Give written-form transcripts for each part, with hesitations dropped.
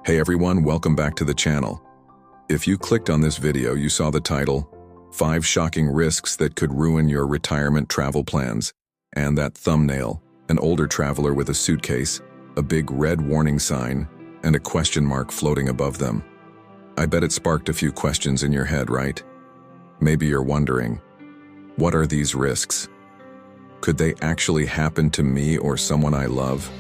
Hey everyone, welcome back to the channel. If you clicked on this video, you saw the title, 5 Shocking Risks That Could Ruin Your Retirement Travel Plans, and that thumbnail, an older traveler with a suitcase, a big red warning sign, and a question mark floating above them. I bet it sparked a few questions in your head, right? Maybe you're wondering, what are these risks? Could they actually happen to me or someone I love?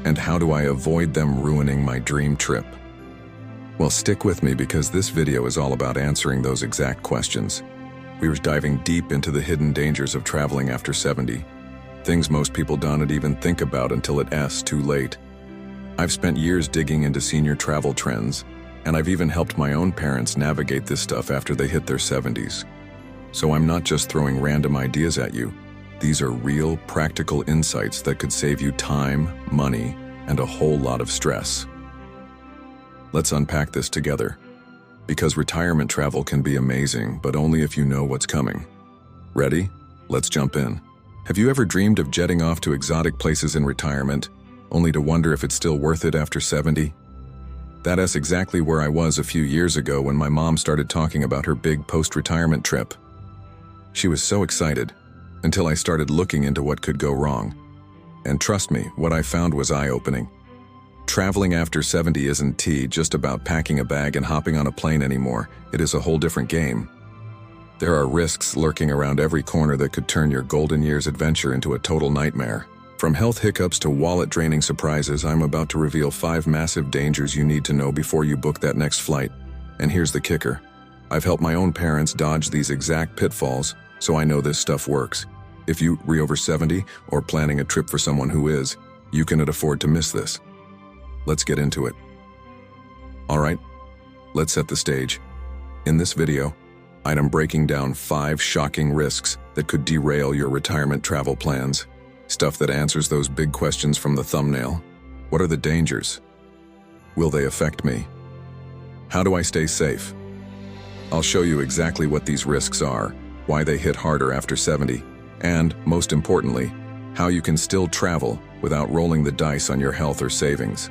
And how do I avoid them ruining my dream trip? Well, stick with me because this video is all about answering those exact questions. We were diving deep into the hidden dangers of traveling after 70, things most people don't even think about until it's too late. I've spent years digging into senior travel trends, and I've even helped my own parents navigate this stuff after they hit their 70s. So I'm not just throwing random ideas at you. These are real, practical insights that could save you time, money, and a whole lot of stress. Let's unpack this together. Because retirement travel can be amazing, but only if you know what's coming. Ready? Let's jump in. Have you ever dreamed of jetting off to exotic places in retirement, only to wonder if it's still worth it after 70? That's exactly where I was a few years ago when my mom started talking about her big post-retirement trip. She was so excited, until I started looking into what could go wrong. And trust me, what I found was eye-opening. Traveling after 70 isn't just about packing a bag and hopping on a plane anymore. It is a whole different game. There are risks lurking around every corner that could turn your golden years adventure into a total nightmare. From health hiccups to wallet-draining surprises, I'm about to reveal 5 massive dangers you need to know before you book that next flight. And here's the kicker. I've helped my own parents dodge these exact pitfalls, so I know this stuff works. If you're over 70 or planning a trip for someone who is, you cannot afford to miss this. Let's get into it. Alright, let's set the stage. In this video, I'm breaking down 5 shocking risks that could derail your retirement travel plans. Stuff that answers those big questions from the thumbnail. What are the dangers? Will they affect me? How do I stay safe? I'll show you exactly what these risks are, why they hit harder after 70, and, most importantly, how you can still travel without rolling the dice on your health or savings.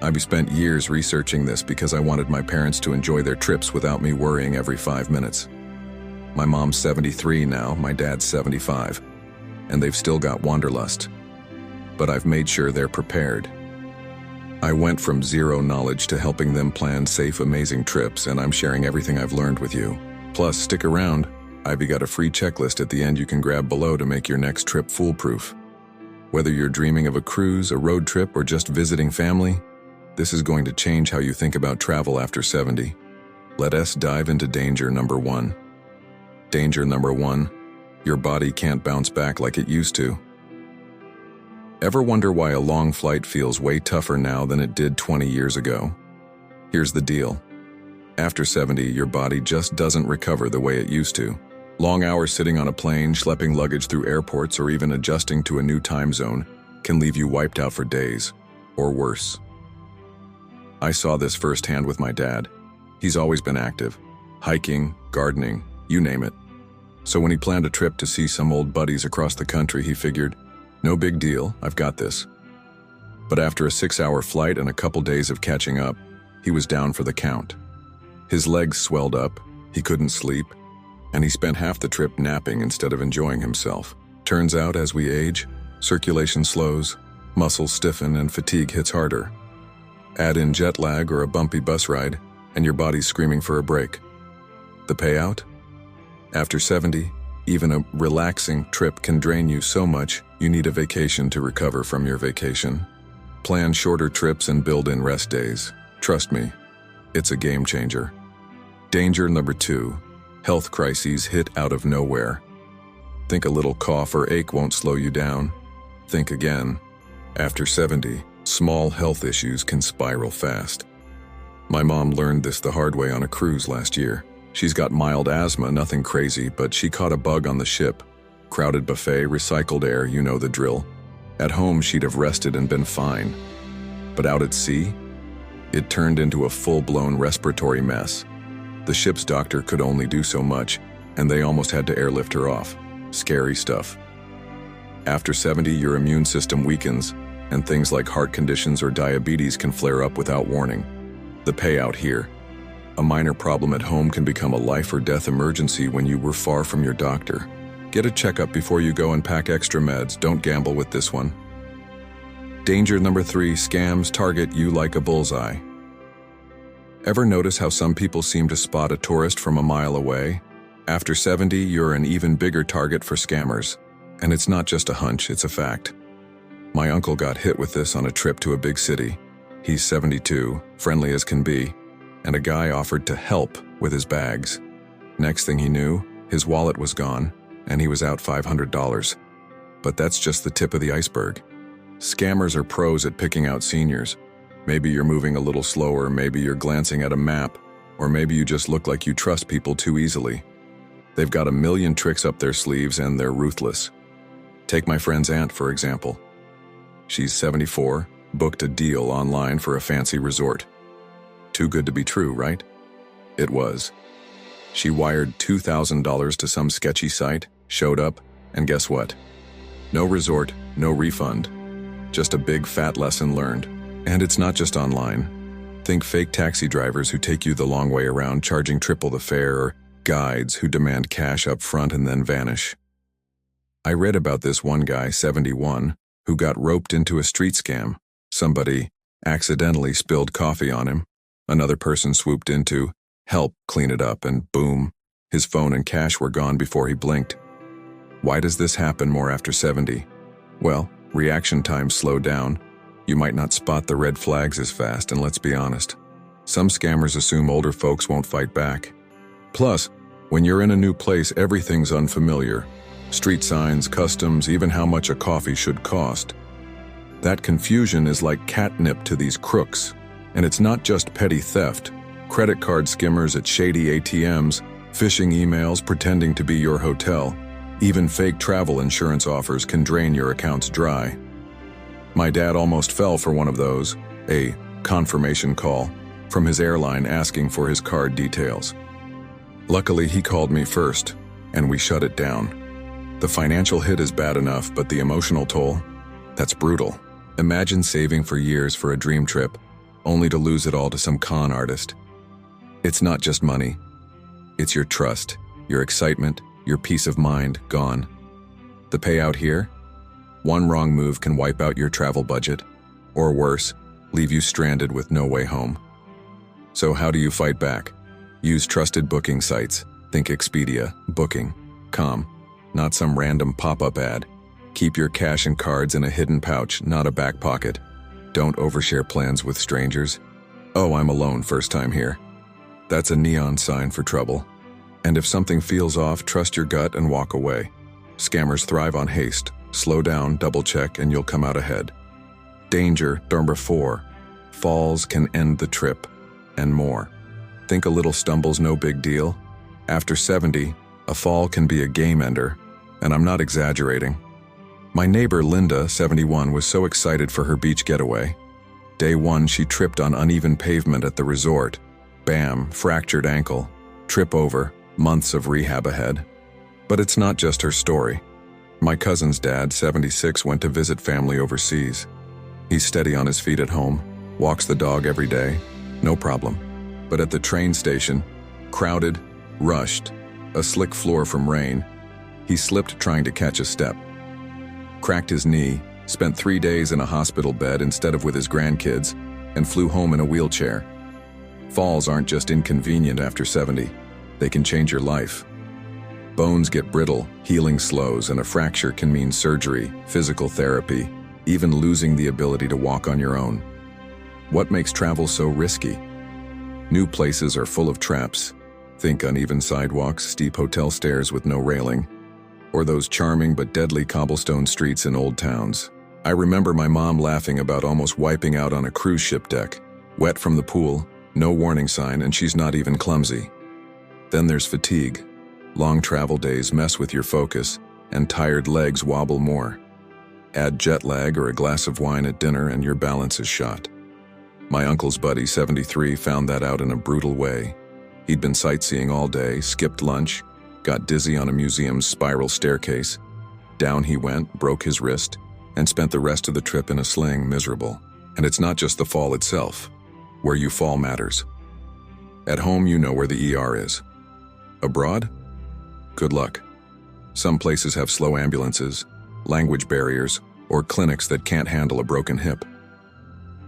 I've spent years researching this because I wanted my parents to enjoy their trips without me worrying every 5 minutes. My mom's 73 now, my dad's 75, and they've still got wanderlust. But I've made sure they're prepared. I went from zero knowledge to helping them plan safe, amazing trips, and I'm sharing everything I've learned with you. Plus, stick around. I've got a free checklist at the end you can grab below to make your next trip foolproof. Whether you're dreaming of a cruise, a road trip, or just visiting family, this is going to change how you think about travel after 70. Let us dive into danger number 1. Danger number 1, your body can't bounce back like it used to. Ever wonder why a long flight feels way tougher now than it did 20 years ago? Here's the deal. After 70, your body just doesn't recover the way it used to. Long hours sitting on a plane, schlepping luggage through airports, or even adjusting to a new time zone can leave you wiped out for days, or worse. I saw this firsthand with my dad. He's always been active, hiking, gardening, you name it. So when he planned a trip to see some old buddies across the country, he figured, no big deal, I've got this. But after a 6-hour flight and a couple days of catching up, he was down for the count. His legs swelled up, he couldn't sleep, and he spent half the trip napping instead of enjoying himself. Turns out, as we age, circulation slows, muscles stiffen, and fatigue hits harder. Add in jet lag or a bumpy bus ride, and your body's screaming for a break. The payout? After 70, even a relaxing trip can drain you so much you need a vacation to recover from your vacation. Plan shorter trips and build in rest days. Trust me, it's a game changer. Danger number 2. Health crises hit out of nowhere. Think a little cough or ache won't slow you down. Think again. After 70, small health issues can spiral fast. My mom learned this the hard way on a cruise last year. She's got mild asthma, nothing crazy, but she caught a bug on the ship. Crowded buffet, recycled air, you know the drill. At home, she'd have rested and been fine. But out at sea, it turned into a full-blown respiratory mess. The ship's doctor could only do so much, and they almost had to airlift her off. Scary stuff. After 70, your immune system weakens, and things like heart conditions or diabetes can flare up without warning. The payout here. A minor problem at home can become a life or death emergency when you were far from your doctor. Get a checkup before you go and pack extra meds. Don't gamble with this one. Danger number 3, scams target you like a bullseye. Ever notice how some people seem to spot a tourist from a mile away? After 70, you're an even bigger target for scammers. And it's not just a hunch, it's a fact. My uncle got hit with this on a trip to a big city. He's 72, friendly as can be, and a guy offered to help with his bags. Next thing he knew, his wallet was gone, and he was out $500. But that's just the tip of the iceberg. Scammers are pros at picking out seniors. Maybe you're moving a little slower, maybe you're glancing at a map, or maybe you just look like you trust people too easily. They've got a million tricks up their sleeves and they're ruthless. Take my friend's aunt, for example. She's 74, booked a deal online for a fancy resort. Too good to be true, right? It was. She wired $2,000 to some sketchy site, showed up, and guess what? No resort, no refund. Just a big fat lesson learned. And it's not just online. Think fake taxi drivers who take you the long way around charging triple the fare, or guides who demand cash up front and then vanish. I read about this one guy, 71, who got roped into a street scam. Somebody accidentally spilled coffee on him. Another person swooped in to help clean it up, and boom, his phone and cash were gone before he blinked. Why does this happen more after 70? Well, reaction times slow down. You might not spot the red flags as fast, and let's be honest, some scammers assume older folks won't fight back. Plus, when you're in a new place, everything's unfamiliar. Street signs, customs, even how much a coffee should cost. That confusion is like catnip to these crooks. And it's not just petty theft. Credit card skimmers at shady ATMs, phishing emails pretending to be your hotel. Even fake travel insurance offers can drain your accounts dry. My dad almost fell for one of those, a confirmation call, from his airline asking for his card details. Luckily, he called me first, and we shut it down. The financial hit is bad enough, but the emotional toll, that's brutal. Imagine saving for years for a dream trip, only to lose it all to some con artist. It's not just money. It's your trust, your excitement, your peace of mind gone. The payout here? One wrong move can wipe out your travel budget, or worse, leave you stranded with no way home. So how do you fight back? Use trusted booking sites. Think Expedia, Booking.com, not some random pop-up ad. Keep your cash and cards in a hidden pouch, not a back pocket. Don't overshare plans with strangers. Oh, I'm alone, first time here. That's a neon sign for trouble. And if something feels off, trust your gut and walk away. Scammers thrive on haste. Slow down, double check, and you'll come out ahead. Danger number 4. Falls can end the trip, and more. Think a little stumble's no big deal? After 70, a fall can be a game ender, and I'm not exaggerating. My neighbor Linda, 71, was so excited for her beach getaway. Day 1, she tripped on uneven pavement at the resort. Bam, fractured ankle. Trip over, months of rehab ahead. But it's not just her story. My cousin's dad, 76, went to visit family overseas. He's steady on his feet at home, walks the dog every day, no problem. But at the train station, crowded, rushed, a slick floor from rain, he slipped trying to catch a step. Cracked his knee, spent 3 days in a hospital bed instead of with his grandkids, and flew home in a wheelchair. Falls aren't just inconvenient after 70, they can change your life. Bones get brittle, healing slows, and a fracture can mean surgery, physical therapy, even losing the ability to walk on your own. What makes travel so risky? New places are full of traps. Think uneven sidewalks, steep hotel stairs with no railing, or those charming but deadly cobblestone streets in old towns. I remember my mom laughing about almost wiping out on a cruise ship deck, wet from the pool, no warning sign, and she's not even clumsy. Then there's fatigue. Long travel days mess with your focus, and tired legs wobble more. Add jet lag or a glass of wine at dinner and your balance is shot. My uncle's buddy, 73, found that out in a brutal way. He'd been sightseeing all day, skipped lunch, got dizzy on a museum's spiral staircase. Down he went, broke his wrist, and spent the rest of the trip in a sling, miserable. And it's not just the fall itself. Where you fall matters. At home, you know where the ER is. Abroad? Good luck. Some places have slow ambulances, language barriers, or clinics that can't handle a broken hip.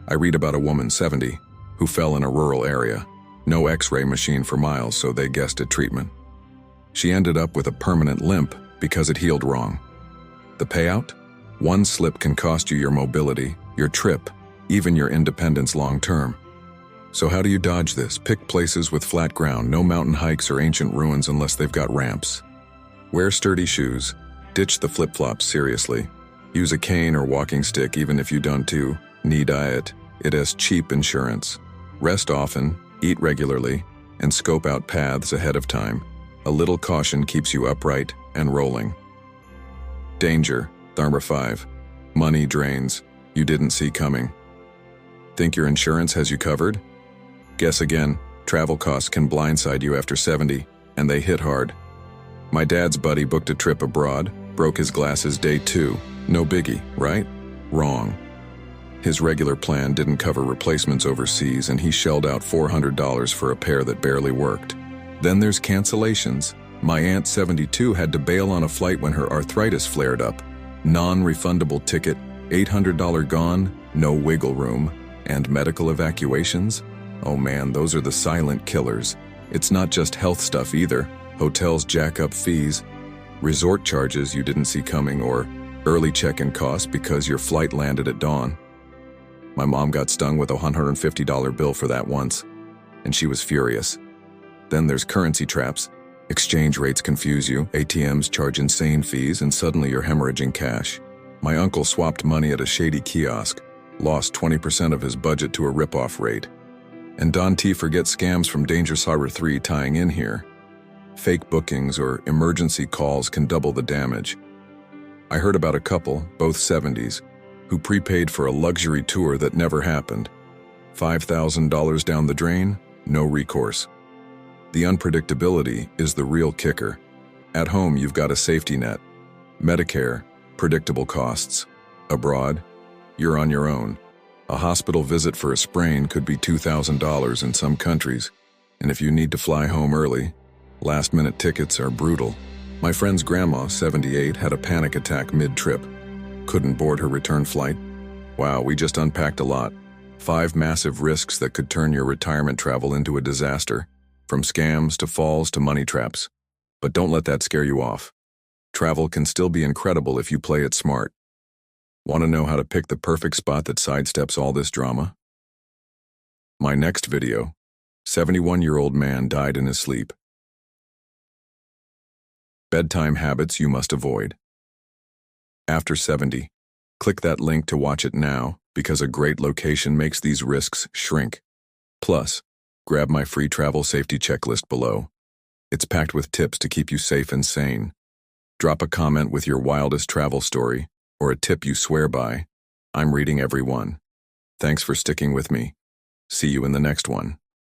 I read about a woman 70 who fell in a rural area. No X-ray machine for miles, so they guessed at treatment. She ended up with a permanent limp because it healed wrong. The payout? One slip can cost you your mobility, your trip, even your independence long-term. So how do you dodge this? Pick places with flat ground, no mountain hikes or ancient ruins unless they've got ramps. Wear sturdy shoes. Ditch the flip-flops seriously. Use a cane or walking stick even if you don't do knee diet. It has cheap insurance. Rest often, eat regularly, and scope out paths ahead of time. A little caution keeps you upright and rolling. Danger, Tharma 5. Money drains you didn't see coming. Think your insurance has you covered? Guess again, travel costs can blindside you after 70, and they hit hard. My dad's buddy booked a trip abroad, broke his glasses day 2. No biggie, right? Wrong. His regular plan didn't cover replacements overseas, and he shelled out $400 for a pair that barely worked. Then there's cancellations. My aunt 72 had to bail on a flight when her arthritis flared up. Non-refundable ticket, $800 gone, no wiggle room, and medical evacuations? Oh man, those are the silent killers. It's not just health stuff either. Hotels jack up fees, resort charges you didn't see coming, or early check-in costs because your flight landed at dawn. My mom got stung with a $150 bill for that once, and she was furious. Then there's currency traps. Exchange rates confuse you, ATMs charge insane fees, and suddenly you're hemorrhaging cash. My uncle swapped money at a shady kiosk, lost 20% of his budget to a rip-off rate. And Don T forgets scams from Dangerous Harbor 3 tying in here. Fake bookings or emergency calls can double the damage. I heard about a couple, both 70s, who prepaid for a luxury tour that never happened. $5,000 down the drain, no recourse. The unpredictability is the real kicker. At home, you've got a safety net. Medicare, predictable costs. Abroad, you're on your own. A hospital visit for a sprain could be $2,000 in some countries, and if you need to fly home early, last-minute tickets are brutal. My friend's grandma, 78, had a panic attack mid-trip. Couldn't board her return flight. Wow, we just unpacked a lot. 5 massive risks that could turn your retirement travel into a disaster, from scams to falls to money traps. But don't let that scare you off. Travel can still be incredible if you play it smart. Want to know how to pick the perfect spot that sidesteps all this drama? My next video, 71-year-old man died in his sleep. Bedtime habits you must avoid. After 70, click that link to watch it now, because a great location makes these risks shrink. Plus, grab my free travel safety checklist below. It's packed with tips to keep you safe and sane. Drop a comment with your wildest travel story, or a tip you swear by. I'm reading every one. Thanks for sticking with me. See you in the next one.